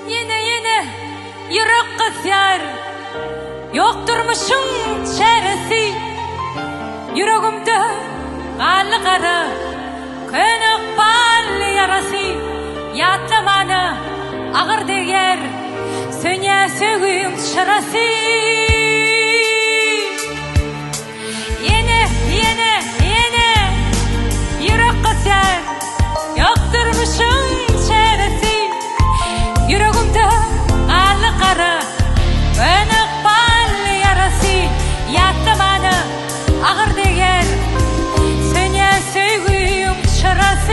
Yine yürek kısyar, yokturmuşum çaresi. Yüreğimde kanlı kara, könük ballı yarası. Yatlamana ağır değer, söne sögüyüm şırası. Yine yürek kısyar, yokturmuşum çaresi. Yüreğimde kanlı kara, könük ballı yarası. Yatlamana ağır değer, söne sögüyüm şırası.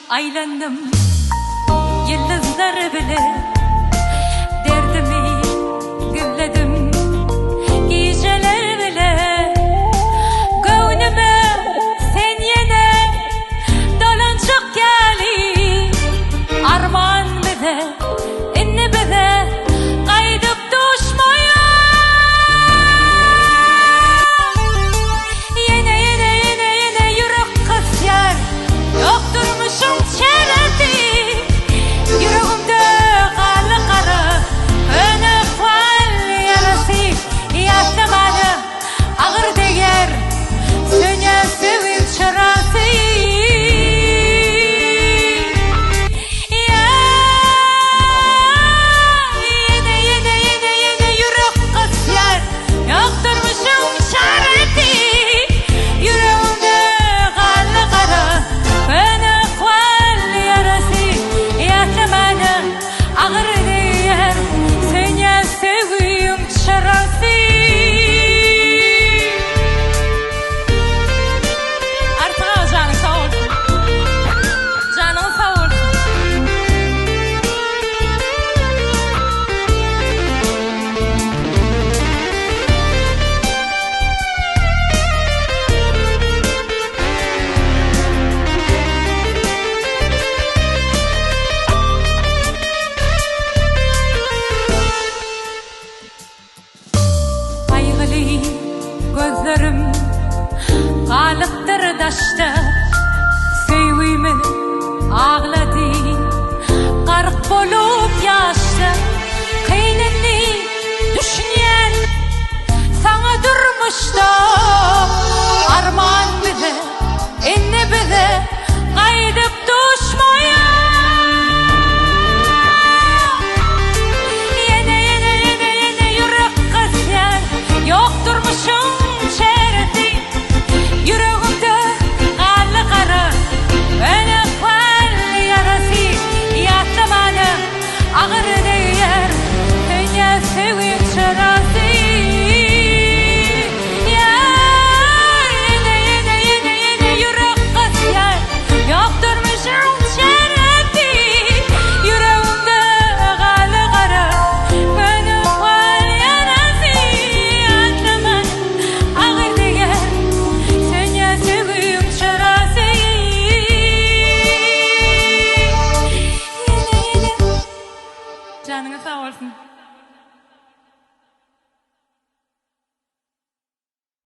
Aylandım yıldızlar bile, derdimi gülledim geceler bile. Gönlüme sen yine dolanacak geli, arman bile inni bile kaydıp düşmaya. Yine yürek kısyar, yokturmuşum çaresi. Yüreğimde kanlı kara, könük ballı yarası. Yatlamana ağır değer, söne sögüyüm şırası. Yine yürek kısyar, yokturmuşum çaresi. Yüreğimde kanlı kara, könük ballı yarası. Yatlamana ağır değer, söne sögüyüm şırası. Artık al canın sağ olsun. Canın sağ olsun. Kaygılı gözlerim kalıptır daşta, sevgimi ağladı karık bolup yaşta. Kıynını düşünen sana durmuştu, arman bile inni bile kaydıp düşmaya. Yine yürek kısyar, yokturmuşum çaresi. Yüreğimde kanlı kara, könük ballı yarası. Yatlamana ağır değer, söne sögüyüm şırası. Yine yürek kısyar, yokturmuşum çaresi. Yüreğimde kanlı kara, könük ballı yarası. Yatlamana ağır değer, söne sögüyüm şırası. Yine canınız sağ olsun.